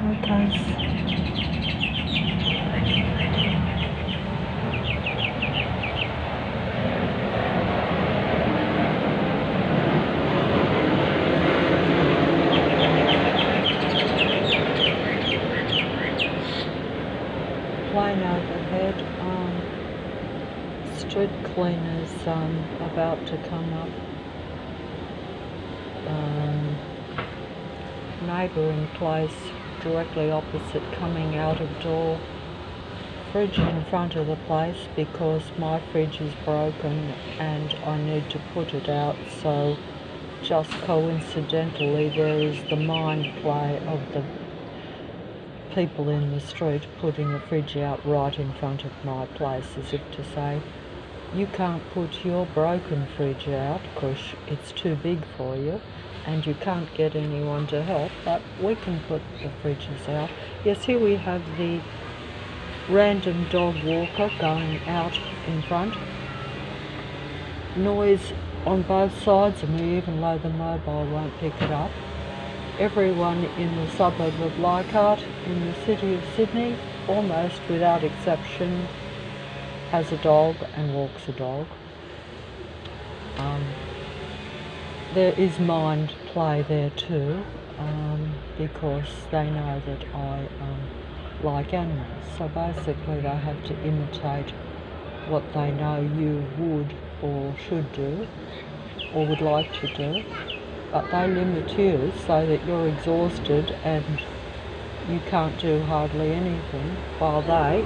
Okay. Plane overhead. Street cleaners about to come up. Neighbouring place directly opposite coming out of door. Fridge in front of the place because my fridge is broken and I need to put it out, so just coincidentally there is the mind play of the people in the street putting the fridge out right in front of my place, as if to say, you can't put your broken fridge out because it's too big for you and you can't get anyone to help, but we can put the fridges out. Yes, here we have the random dog walker going out in front. Noise on both sides of me, even though the mobile won't pick it up. Everyone in the suburb of Leichhardt in the city of Sydney, almost without exception, has a dog and walks a dog. There is mind play there too, because they know that I like animals. So basically they have to imitate what they know you would or should do or would like to do, but they limit you so that you're exhausted and you can't do hardly anything, while they,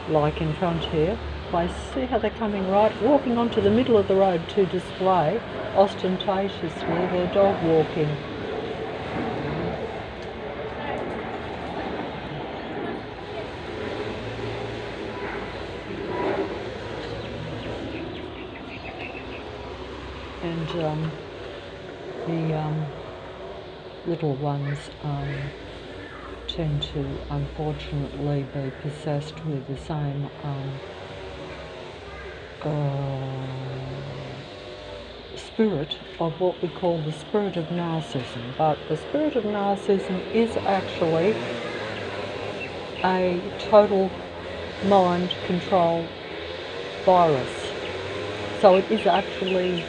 like in front here, see how they're coming right, walking onto the middle of the road to display ostentatiously their dog walking. And the little ones tend to unfortunately be possessed with the same spirit of what we call the spirit of narcissism. But the spirit of narcissism is actually a total mind control virus. So it is actually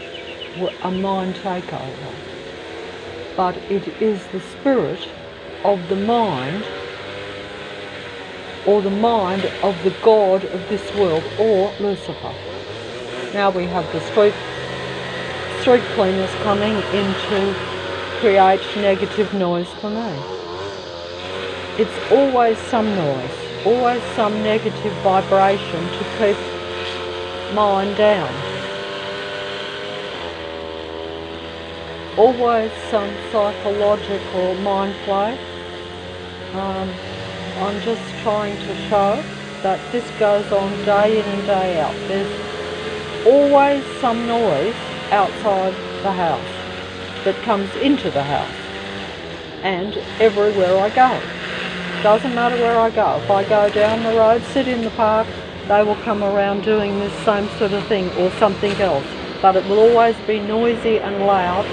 a mind takeover. But it is the spirit of the mind, or the mind of the god of this world, or Lucifer. Now we have the street cleaners coming in to create negative noise for me. It's always some noise, always some negative vibration to keep mind down. Always some psychological mind play. I'm just trying to show that this goes on day in and day out. There's always some noise outside the house that comes into the house, and everywhere I go. Doesn't matter where I go. If I go down the road, sit in the park, they will come around doing this same sort of thing or something else. But it will always be noisy and loud.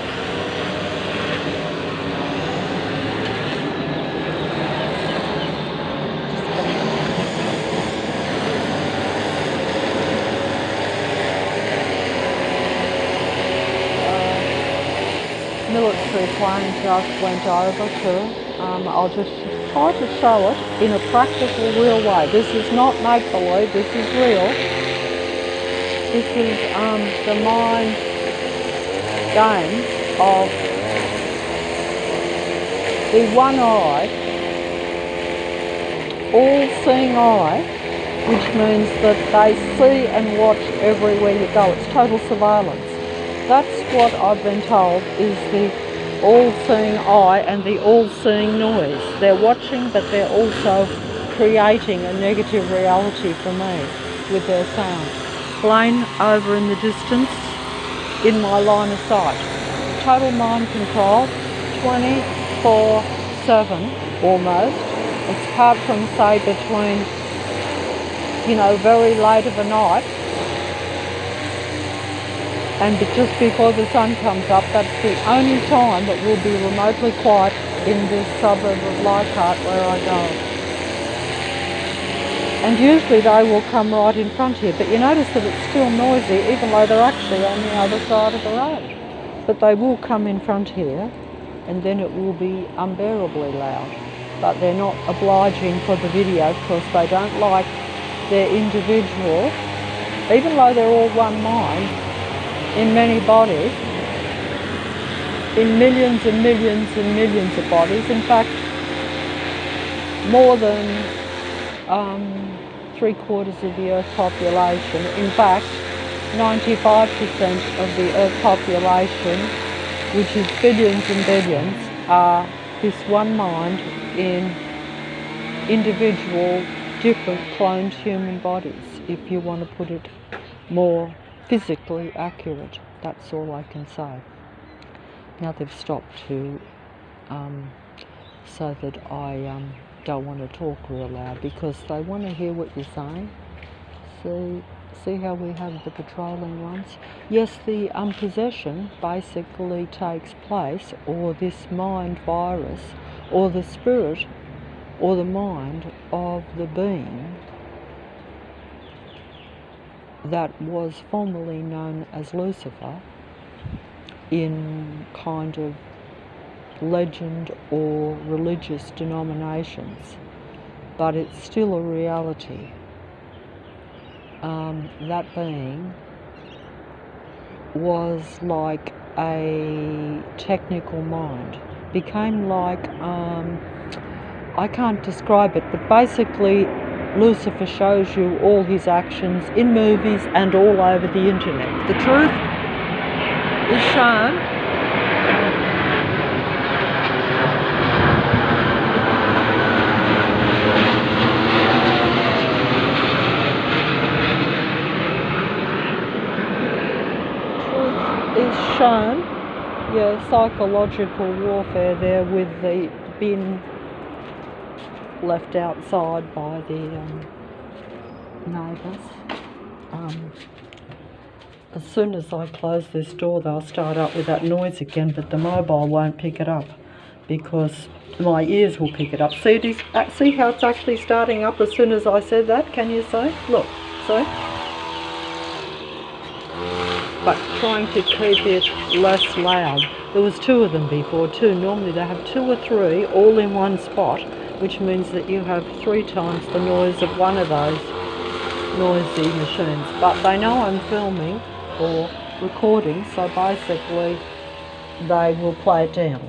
Military plane just went over too. I'll just try to show it in a practical, real way. This is not make-believe, this is real. This is the mind game of the one-eyed, all-seeing eye, which means that they see and watch everywhere you go. It's total surveillance. That's what I've been told is the all-seeing eye and the all-seeing noise. They're watching, but they're also creating a negative reality for me with their sound. Plane over in the distance, in my line of sight. Total mind control, 24/7 almost. It's apart from, say, between, very late of a night and just before the sun comes up. That's the only time that will be remotely quiet in this suburb of Leichhardt where I go. And usually they will come right in front here, but you notice that it's still noisy even though they're actually on the other side of the road. But they will come in front here and then it will be unbearably loud. But they're not obliging for the video because they don't like their individual, even though they're all one mind, in many bodies, in millions and millions and millions of bodies. In fact, more than 3/4 of the Earth population, in fact 95% of the Earth population, which is billions and billions, are this one mind in individual, different cloned human bodies, if you want to put it more physically accurate. That's all I can say. Now they've stopped to so that I don't want to talk real loud because they want to hear what you're saying. See how we have the patrolling ones? Yes, the possession basically takes place, or this mind virus, or the spirit, or the mind of the being that was formerly known as Lucifer in kind of legend or religious denominations, but it's still a reality. That being was like a technical mind, became like, I can't describe it, but basically Lucifer shows you all his actions in movies and all over the internet. The truth is shown. Psychological warfare there with the bin left outside by the neighbours. As soon as I close this door, they'll start up with that noise again, but the mobile won't pick it up because my ears will pick it up. See how it's actually starting up as soon as I said that? Can you see? Look, see? But trying to keep it less loud. There was 2 of them before too. Normally they have 2 or 3 all in one spot, which means that you have 3 times the noise of one of those noisy machines. But they know I'm filming or recording, so basically they will play it down.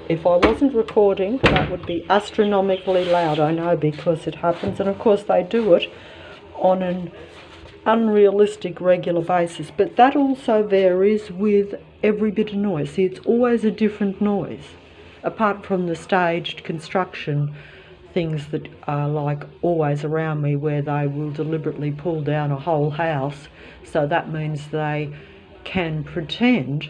If I wasn't recording, that would be astronomically loud, I know, because it happens, and of course they do it on an unrealistic regular basis, but that also varies with every bit of noise. See, it's always a different noise, apart from the staged construction things that are like always around me, where they will deliberately pull down a whole house, so that means they can pretend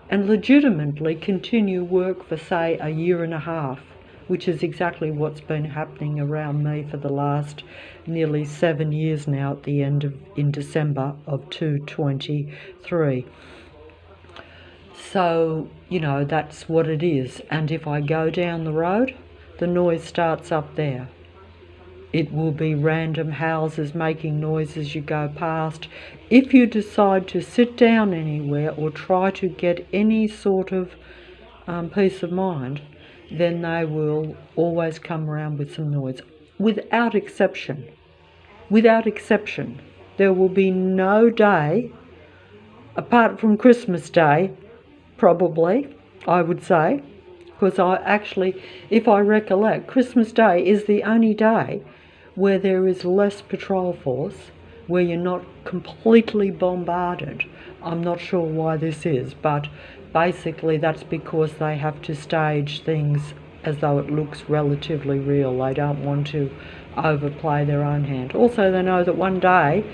and legitimately continue work for, say, a year and a half, which is exactly what's been happening around me for the last nearly 7 years now, at the end of, in December of 2023. So, you know, that's what it is. And if I go down the road, the noise starts up there. It will be random houses making noise as you go past. If you decide to sit down anywhere or try to get any sort of peace of mind, then they will always come around with some noise, without exception. Without exception. There will be no day, apart from Christmas Day, probably, I would say, because I actually, if I recollect, Christmas Day is the only day where there is less patrol force, where you're not completely bombarded. I'm not sure why this is, but basically that's because they have to stage things as though it looks relatively real. They don't want to overplay their own hand. Also, they know that one day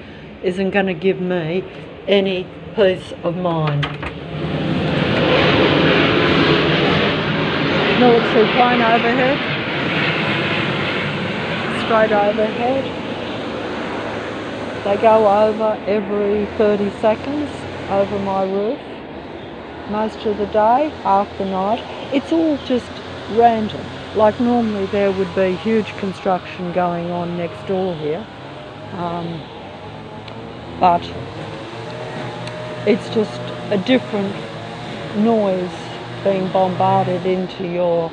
isn't going to give me any peace of mind. Military plane overhead, straight overhead. They go over every 30 seconds over my roof, most of the day, half the night. It's all just random. Like normally there would be huge construction going on next door here, but it's just a different noise being bombarded into your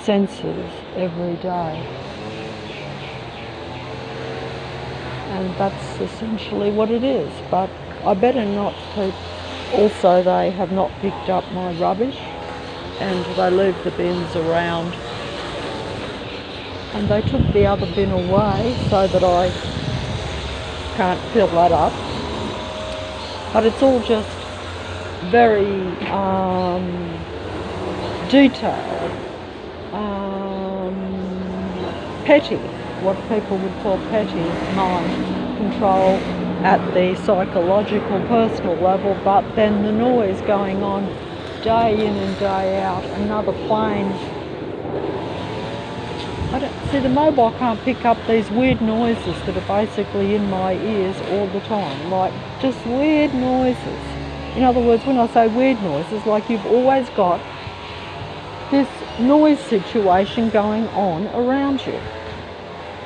senses every day. And that's essentially what it is. But I better not keep. Also, they have not picked up my rubbish, and they leave the bins around. And they took the other bin away so that I can't fill that up. But it's all just very detailed, petty, what people would call petty mind control at the psychological, personal level, but then the noise going on day in and day out, another plane. See, the mobile can't pick up these weird noises that are basically in my ears all the time, like just weird noises. In other words, when I say weird noises, like you've always got this noise situation going on around you,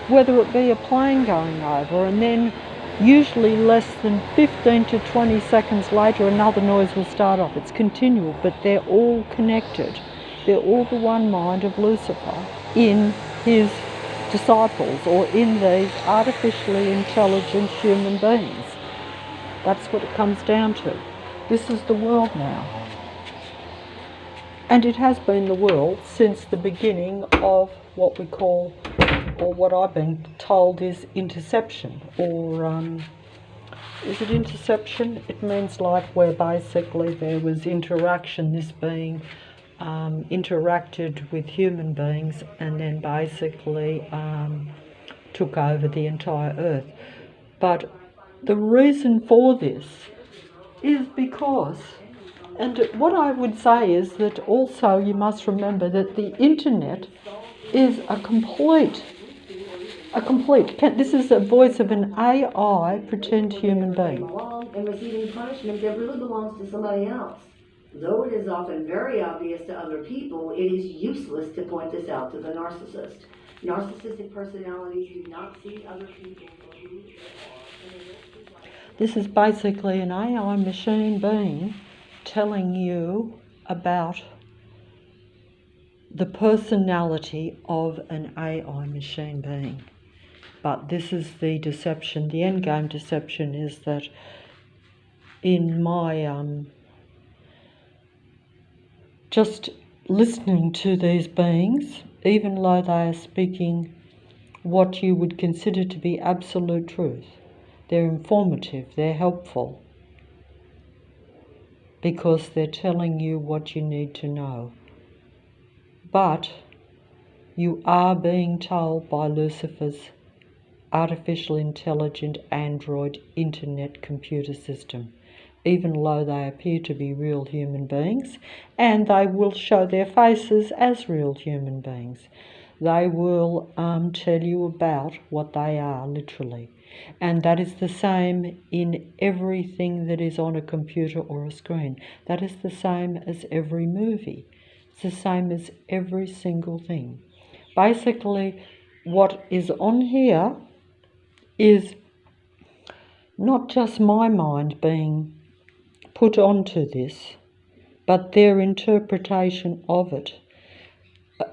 whether it be a plane going over, and then usually less than 15 to 20 seconds later another noise will start off. It's continual, but they're all connected. They're all the one mind of Lucifer in his disciples, or in these artificially intelligent human beings. That's what it comes down to. This is the world now. And it has been the world since the beginning of what we call, or what I've been told is interception, or is it interception? It means like where basically there was interaction, this being interacted with human beings and then basically took over the entire earth. But the reason for this is because, and what I would say is that also you must remember that the internet is a complete, this is the voice of an AI pretend human being. And receiving punishment that really belongs to somebody else. Though it is often very obvious to other people, it is useless to point this out to the narcissist. Narcissistic personalities do not see other people. This is basically an AI machine being telling you about the personality of an AI machine being. But this is the deception. The end game deception is that in my just listening to these beings, even though they are speaking what you would consider to be absolute truth, they're informative, they're helpful, because they're telling you what you need to know. But you are being told by Lucifer's artificial intelligent android internet computer system, even though they appear to be real human beings, and they will show their faces as real human beings. They will tell you about what they are, literally. And that is the same in everything that is on a computer or a screen. That is the same as every movie. It's the same as every single thing. Basically, what is on here is not just my mind being put onto this, but their interpretation of it.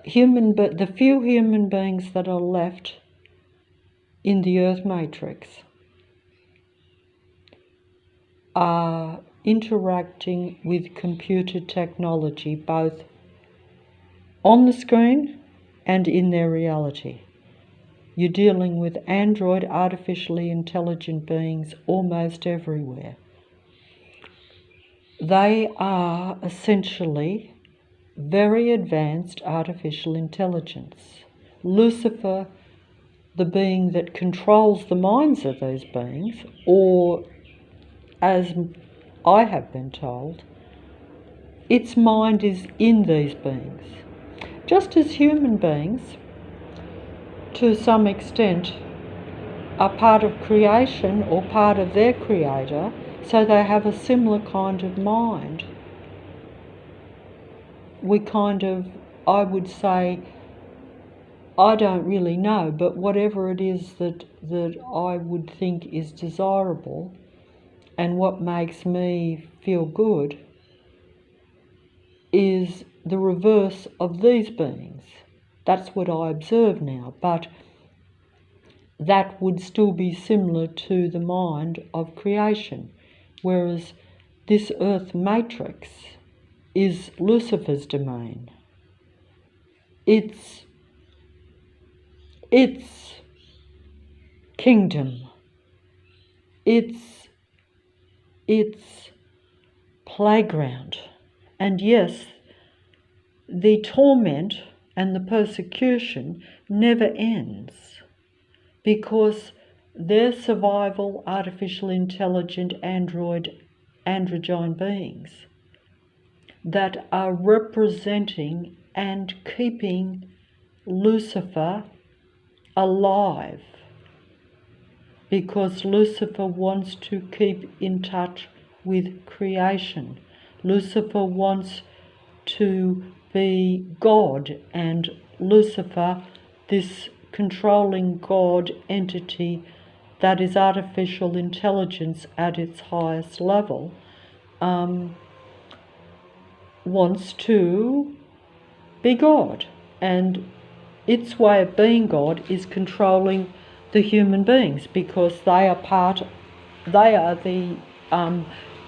The few human beings that are left in the Earth Matrix are interacting with computer technology, both on the screen and in their reality. You're dealing with android, artificially intelligent beings almost everywhere. They are essentially very advanced artificial intelligence. Lucifer, the being that controls the minds of those beings, or as I have been told, its mind is in these beings. Just as human beings, to some extent, are part of creation or part of their creator, so they have a similar kind of mind. We kind of I would say I don't really know, but whatever it is that I would think is desirable and what makes me feel good is the reverse of these beings. That's what I observe now, but that would still be similar to the mind of creation, whereas this earth matrix is Lucifer's domain. It's kingdom. It's playground. And yes, the torment and the persecution never ends, because their survival, artificial intelligent androgyne beings that are representing and keeping Lucifer alive, because Lucifer wants to keep in touch with creation. Lucifer wants to be God, and Lucifer, this controlling God entity that is artificial intelligence at its highest level, wants to be God, and its way of being God is controlling the human beings, because they are the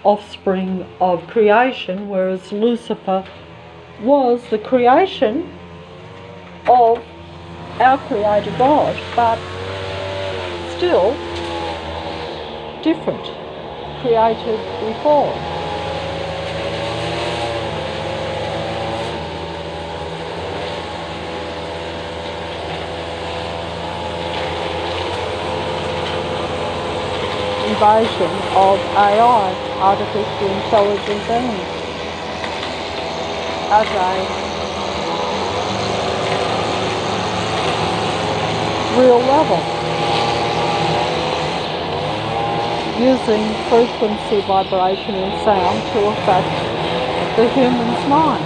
offspring of creation, whereas Lucifer was the creation of our Creator God, but still different, created before. Invasion of AI, artificial intelligent beings, as a real level, using frequency, vibration and sound to affect the human's mind.